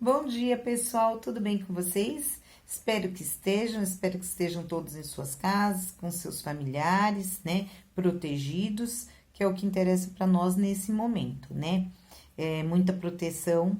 Bom dia, pessoal, tudo bem com vocês? Espero que estejam todos em suas casas, com seus familiares, né, protegidos, que é o que interessa para nós nesse momento, né? Muita proteção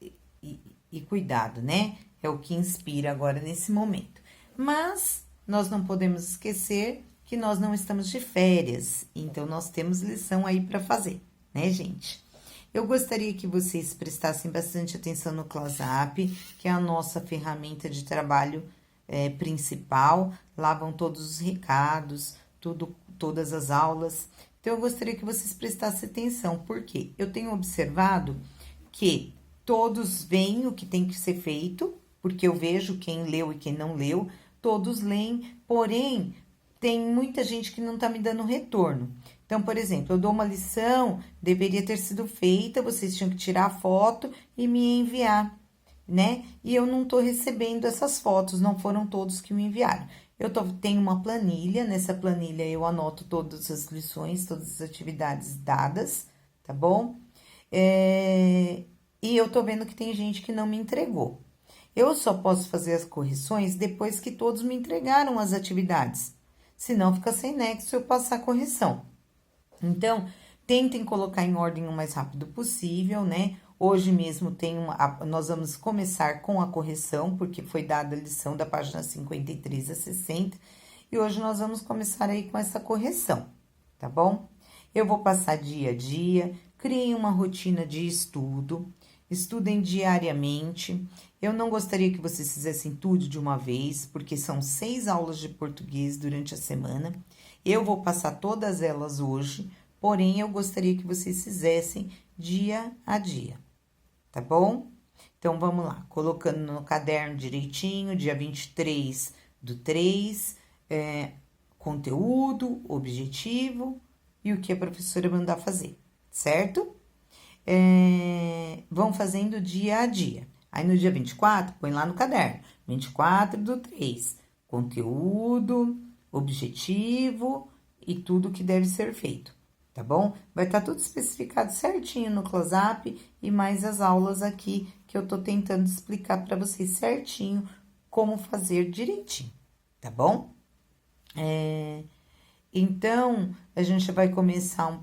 e cuidado, né? É o que inspira agora nesse momento. Mas nós não podemos esquecer que nós não estamos de férias, então nós temos lição aí para fazer, né, gente? Eu gostaria que vocês prestassem bastante atenção no ClassUp, que é a nossa ferramenta de trabalho principal. Lá vão todos os recados, todas as aulas. Então, eu gostaria que vocês prestassem atenção, porque eu tenho observado que todos veem o que tem que ser feito, porque eu vejo quem leu e quem não leu, todos leem, porém, tem muita gente que não tá me dando retorno. Então, por exemplo, eu dou uma lição, deveria ter sido feita, vocês tinham que tirar a foto e me enviar, né? E eu não tô recebendo essas fotos, não foram todos que me enviaram. Tenho uma planilha, nessa planilha eu anoto todas as lições, todas as atividades dadas, tá bom? E eu tô vendo que tem gente que não me entregou. Eu só posso fazer as correções depois que todos me entregaram as atividades. Senão fica sem nexo eu passar a correção. Então, tentem colocar em ordem o mais rápido possível, né? Hoje mesmo nós vamos começar com a correção, porque foi dada a lição da página 53 a 60, e hoje nós vamos começar aí com essa correção, tá bom? Eu vou passar dia a dia, criem uma rotina de estudo, estudem diariamente. Eu não gostaria que vocês fizessem tudo de uma vez, porque são 6 aulas de português durante a semana. Eu vou passar todas elas hoje, porém, eu gostaria que vocês fizessem dia a dia, tá bom? Então, vamos lá, colocando no caderno direitinho, dia 23/3, conteúdo, objetivo e o que a professora mandar fazer, certo? Vão fazendo dia a dia. Aí, no dia 24, põe lá no caderno, 24/3, conteúdo, objetivo e tudo que deve ser feito, tá bom? Vai estar tudo especificado certinho no ClassUp e mais as aulas aqui que eu tô tentando explicar para vocês certinho como fazer direitinho, tá bom? Então, a gente vai começar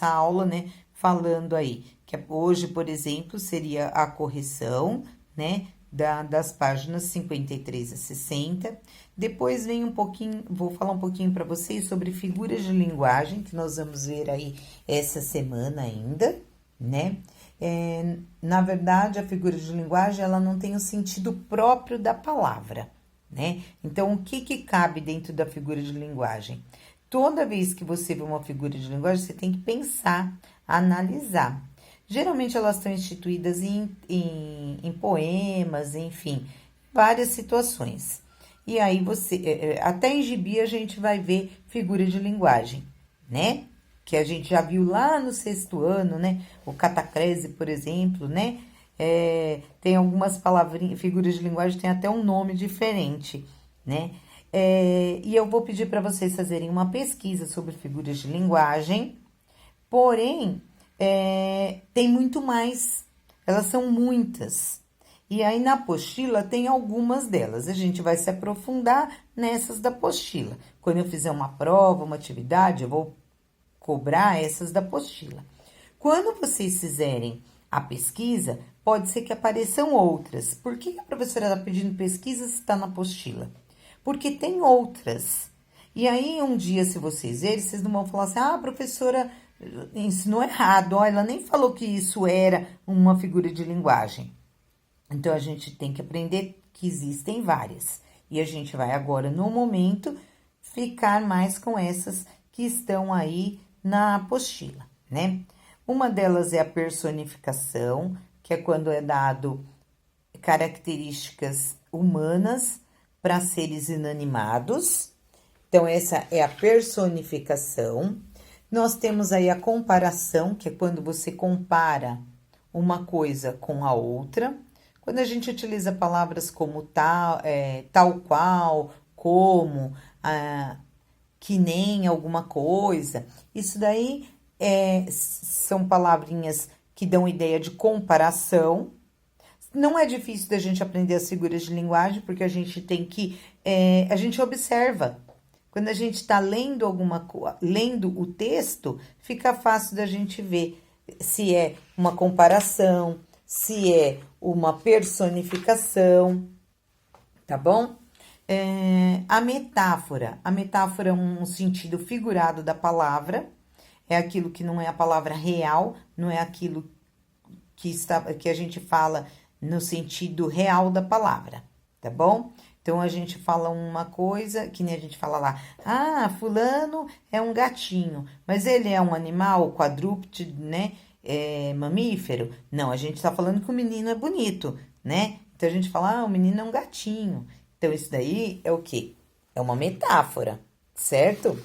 a aula, né, falando aí que hoje, por exemplo, seria a correção, né, das páginas 53 a 60. Depois vem um pouquinho, vou falar um pouquinho para vocês sobre figuras de linguagem, que nós vamos ver aí essa semana ainda, né? Na verdade, a figura de linguagem, ela não tem o sentido próprio da palavra, né? Então, o que cabe dentro da figura de linguagem? Toda vez que você vê uma figura de linguagem, você tem que pensar, analisar. Geralmente, elas estão instituídas em poemas, enfim, várias situações. E aí, até em gibi, a gente vai ver figura de linguagem, né? Que a gente já viu lá no 6º ano, né? O catacrese, por exemplo, né? Tem algumas palavrinhas, figuras de linguagem, tem até um nome diferente, né? E eu vou pedir para vocês fazerem uma pesquisa sobre figuras de linguagem, porém, tem muito mais, elas são muitas. E aí, na apostila, tem algumas delas. A gente vai se aprofundar nessas da apostila. Quando eu fizer uma prova, uma atividade, eu vou cobrar essas da apostila. Quando vocês fizerem a pesquisa, pode ser que apareçam outras. Por que a professora está pedindo pesquisa se está na apostila? Porque tem outras. E aí, um dia, se vocês verem, vocês não vão falar assim, a professora ensinou errado, ó, ela nem falou que isso era uma figura de linguagem. Então, a gente tem que aprender que existem várias. E a gente vai agora, no momento, ficar mais com essas que estão aí na apostila, né? Uma delas é a personificação, que é quando é dado características humanas para seres inanimados. Então, essa é a personificação. Nós temos aí a comparação, que é quando você compara uma coisa com a outra. Quando a gente utiliza palavras como tal qual, como, que nem alguma coisa, isso daí são palavrinhas que dão ideia de comparação. Não é difícil da gente aprender as figuras de linguagem, porque a gente tem que... a gente observa. Quando a gente está lendo lendo o texto, fica fácil da gente ver se é uma comparação, se é uma personificação, tá bom? A metáfora é um sentido figurado da palavra, é aquilo que não é a palavra real, não é aquilo que a gente fala no sentido real da palavra, tá bom? Então, a gente fala uma coisa, que nem a gente fala lá, fulano é um gatinho, mas ele é um animal quadrúpede, né? Mamífero? Não, a gente tá falando que o menino é bonito, né? Então, a gente fala, o menino é um gatinho. Então, isso daí é o quê? É uma metáfora, certo?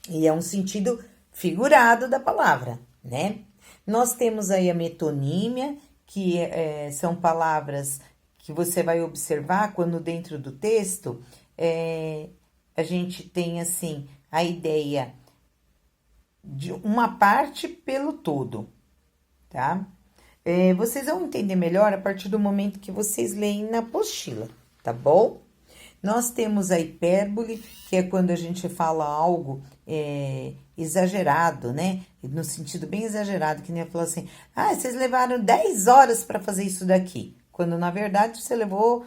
E é um sentido figurado da palavra, né? Nós temos aí a metonímia, que são palavras que você vai observar quando dentro do texto a gente tem, assim, a ideia de uma parte pelo todo, tá? Vocês vão entender melhor a partir do momento que vocês leem na apostila, tá bom? Nós temos a hipérbole, que é quando a gente fala algo exagerado, né? No sentido bem exagerado, que nem eu falo assim, vocês levaram 10 horas para fazer isso daqui. Quando, na verdade, você levou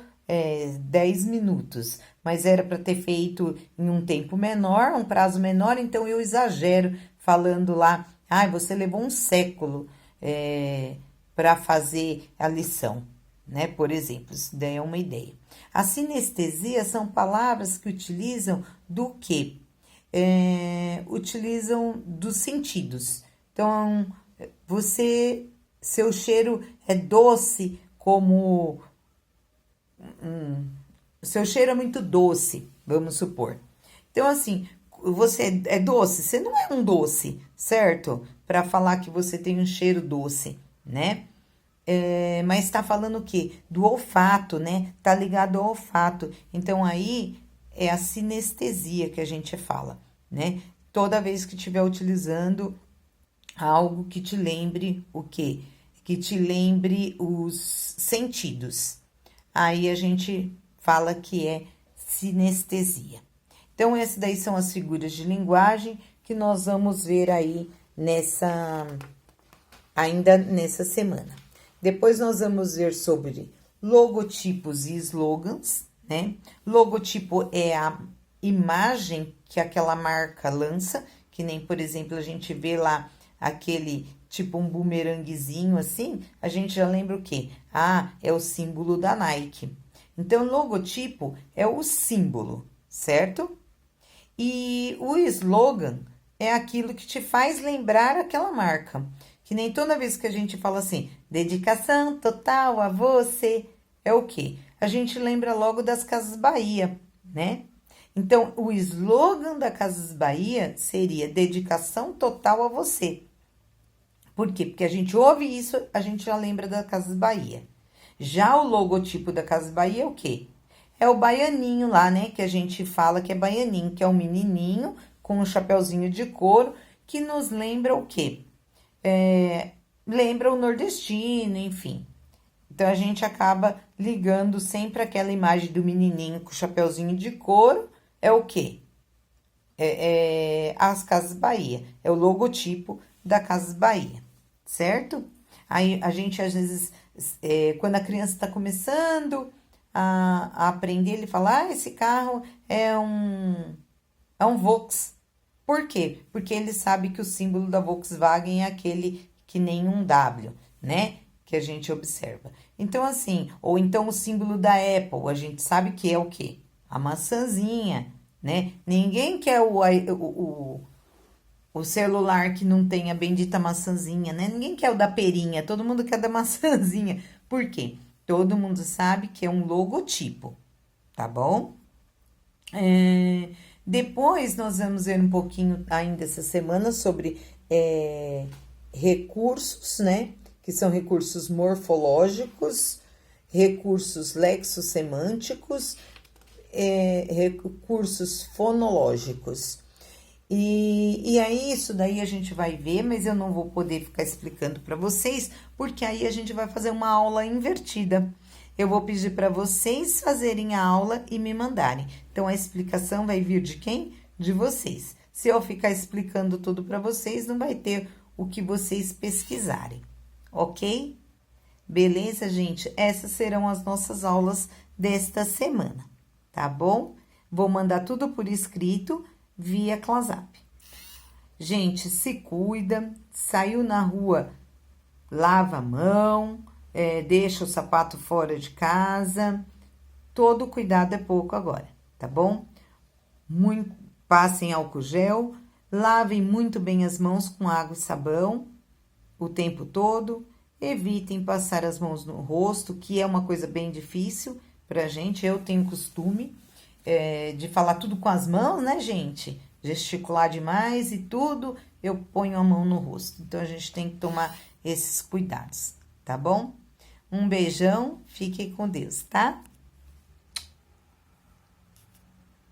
10 minutos. Mas era para ter feito em um tempo menor, um prazo menor, então eu exagero falando lá, você levou um século para fazer a lição, né? Por exemplo, isso daí é uma ideia. A sinestesia são palavras que utilizam do quê? Utilizam dos sentidos. Então, seu cheiro é doce, como... seu cheiro é muito doce, vamos supor. Então, assim, você é doce? Você não é um doce, certo? Para falar que você tem um cheiro doce, né? Mas tá falando o quê? Do olfato, né? Tá ligado ao olfato. Então, aí é a sinestesia que a gente fala, né? Toda vez que estiver utilizando algo que te lembre o quê? Que te lembre os sentidos. Aí a gente fala que é sinestesia. Então, essas daí são as figuras de linguagem que nós vamos ver aí ainda nessa semana. Depois nós vamos ver sobre logotipos e slogans, né? Logotipo é a imagem que aquela marca lança, que nem, por exemplo, a gente vê lá aquele tipo um bumeranguezinho assim, a gente já lembra o quê? É o símbolo da Nike. Então, logotipo é o símbolo, certo? E o slogan é aquilo que te faz lembrar aquela marca. Que nem toda vez que a gente fala assim, dedicação total a você, é o quê? A gente lembra logo das Casas Bahia, né? Então, o slogan da Casas Bahia seria dedicação total a você. Por quê? Porque a gente ouve isso, a gente já lembra da Casas Bahia. Já o logotipo da Casas Bahia é o quê? É o baianinho lá, né? Que a gente fala que é baianinho, que é um menininho com um chapeuzinho de couro, que nos lembra o quê? Lembra o nordestino, enfim. Então, a gente acaba ligando sempre aquela imagem do menininho com o chapeuzinho de couro, é o quê? As Casas Bahia, é o logotipo da Casas Bahia, certo? Aí, a gente, às vezes, quando a criança está começando a aprender, ele fala, esse carro é um Volks. Por quê? Porque ele sabe que o símbolo da Volkswagen é aquele que nem um W, né? Que a gente observa. Então, assim, ou então o símbolo da Apple, a gente sabe que é o quê? A maçãzinha, né? Ninguém quer o celular que não tem a bendita maçãzinha, né? Ninguém quer o da perinha, todo mundo quer da maçãzinha. Por quê? Todo mundo sabe que é um logotipo, tá bom? Depois, nós vamos ver um pouquinho ainda essa semana sobre recursos, né? Que são recursos morfológicos, recursos lexossemânticos, recursos fonológicos. E aí, isso daí a gente vai ver, mas eu não vou poder ficar explicando para vocês, porque aí a gente vai fazer uma aula invertida. Eu vou pedir para vocês fazerem a aula e me mandarem. Então, a explicação vai vir de quem? De vocês. Se eu ficar explicando tudo para vocês, não vai ter o que vocês pesquisarem, ok? Beleza, gente? Essas serão as nossas aulas desta semana, tá bom? Vou mandar tudo por escrito via ClassUp. Gente, se cuida, saiu na rua, lava a mão, deixa o sapato fora de casa. Todo cuidado é pouco agora, tá bom? Muito, passem álcool gel, lavem muito bem as mãos com água e sabão o tempo todo. Evitem passar as mãos no rosto, que é uma coisa bem difícil pra gente. Eu tenho costume de falar tudo com as mãos, né, gente? Gesticular demais e tudo, eu ponho a mão no rosto. Então, a gente tem que tomar esses cuidados, tá bom? Um beijão, fiquem com Deus, tá?